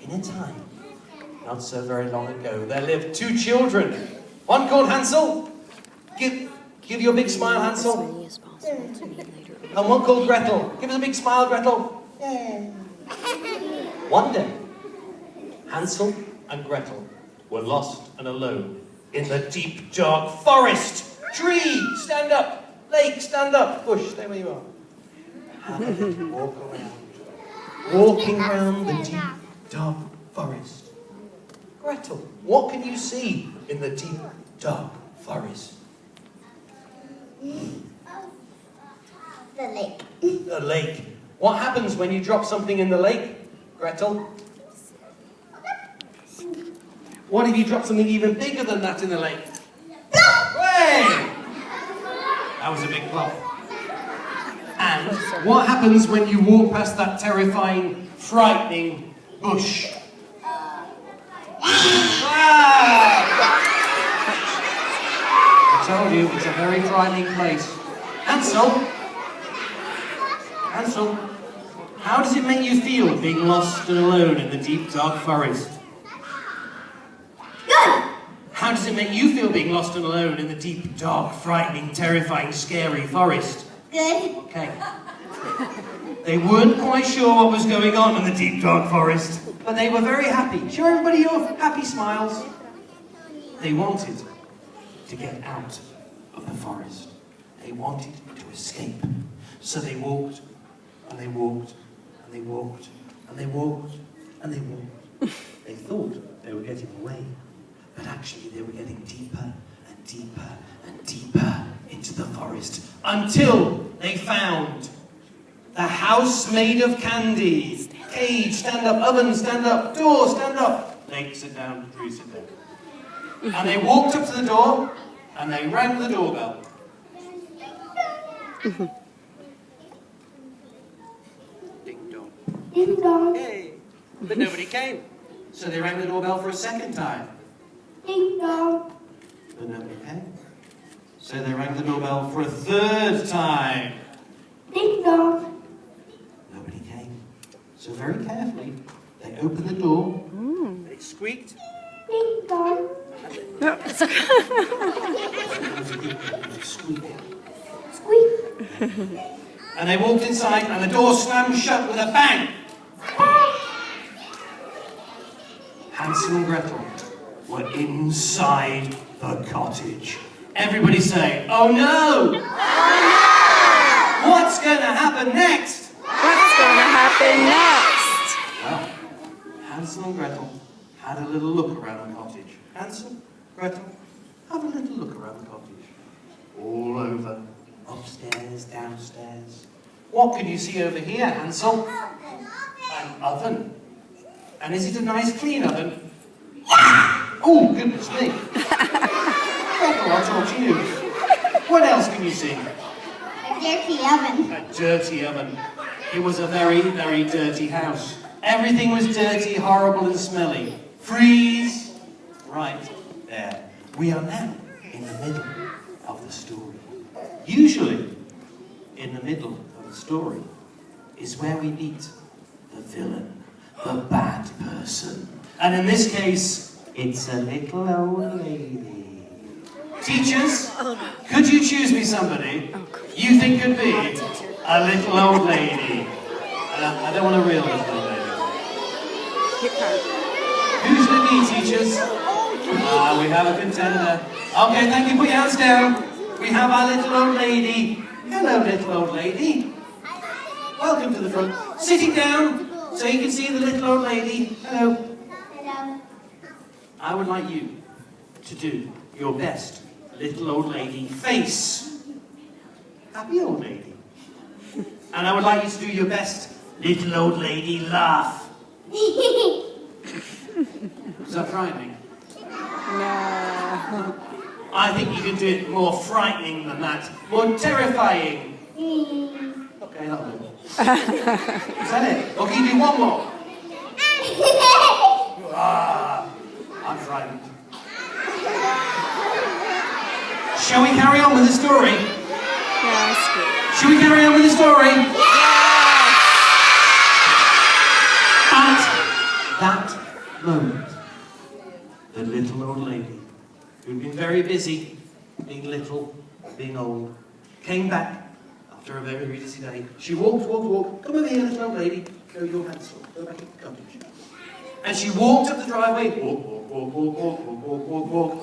In a time, not so very long ago, there lived two children. One called Hansel. Give you a big smile, Hansel. And one called Gretel. Give us a big smile, Gretel. One day, Hansel and Gretel were lost and alone in the deep, dark forest. Tree, stand up. Lake, stand up. Bush, stay where you are. Have a little walk around. Walking around the deep, dark forest. Gretel, what can you see in the deep, dark forest? The lake. The lake. What happens when you drop something in the lake, Gretel? What if you drop something even bigger than that in the lake? Hey! That was a big plop. And what happens when you walk past that terrifying, frightening bush? I told you, it's a very frightening place. Hansel, how does it make you feel being lost and alone in the deep, dark forest? Good. How does it make you feel being lost and alone in the deep, dark, frightening, terrifying, scary forest? Good. Okay. They weren't quite sure what was going on in the deep, dark forest, but they were very happy. Show everybody your happy smiles. They wanted to get out of the forest. They wanted to escape. So they walked, and they walked, and they walked, and they walked, and they walked. They thought they were getting away, but actually they were getting deeper and deeper and deeper into the forest until they found the house made of candy. Cage, stand up. Oven, stand up. Door, stand up. Lake, sit down. Tree, sit down. And they walked up to the door, and they rang the doorbell. Ding dong. Ding dong. Hey, but nobody came. So they rang the doorbell for a second time. Ding dong. But nobody came. So they rang the doorbell for a third time. Ding dong. Nobody came. So very carefully, they opened the door. They squeaked. Ding dong. Squeaked. Squeak. And they walked inside, and the door slammed shut with a bang. Hansel and Gretel were inside the cottage. Everybody say, "Oh no! Oh no! What's going to happen next?" What's going to happen next? Well, Hansel and Gretel had a little look around the cottage. Hansel, Gretel, have a little look around the cottage. All over, upstairs, downstairs. What can you see over here, Hansel? An oven. And is it a nice clean oven? Oh, goodness me. Gretel, I'll talk to you. What else can you see? A dirty oven. A dirty oven. It was a very, very dirty house. Everything was dirty, horrible and smelly. Freeze! Right there. We are now in the middle of the story. Usually, in the middle of the story is where we meet the villain, the bad person. And in this case, it's a little old lady. Teachers, could you choose me somebody you think could be a little old lady? I don't want a real little old lady. Who's with me, teachers? We have a contender. Okay, thank you. Put your hands down. We have our little old lady. Hello, little old lady. Welcome to the front. Sitting down so you can see the little old lady. Hello. Hello. I would like you to do your best little old lady face. Happy old lady. And I would like you to do your best little old lady laugh. Is that frightening? No. I think you can do it more frightening than that. More terrifying. Okay, that'll do. Is that it? Or can you do one more? I'm frightened. Shall we carry on with the story? Yes. Shall we carry on with the story? But That moment, the little old lady, who'd been very busy, being little, being old, came back after a very busy day. She walked. Come over here, little old lady. Go your hands off. Go back in the cottage. And she walked up the driveway. Walk.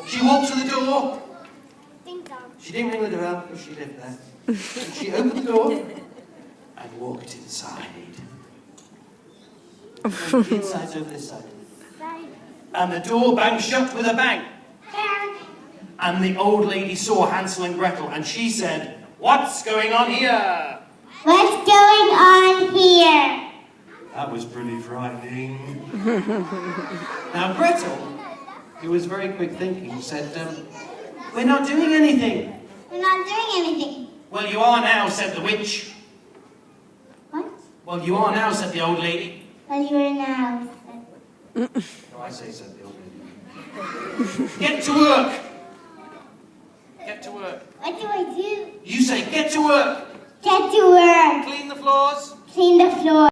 She walked to the door. Ding dong. She didn't ring the doorbell because she lived there. And she opened the door and walked inside. And the inside's over this side. And the door banged shut with a bang. And the old lady saw Hansel and Gretel, and she said, "What's going on here?" What's going on here? That was pretty frightening. Now Gretel, who was very quick thinking, said, "We're not doing anything." We're not doing anything. "Well, you are now," said the witch. What? "Well, you are now," said the old lady. Well, you are now. No, I say, said the old lady. "Get to work." Get to work. What do I do? You say, "Get to work." Get to work. Clean the floors. Clean the floor.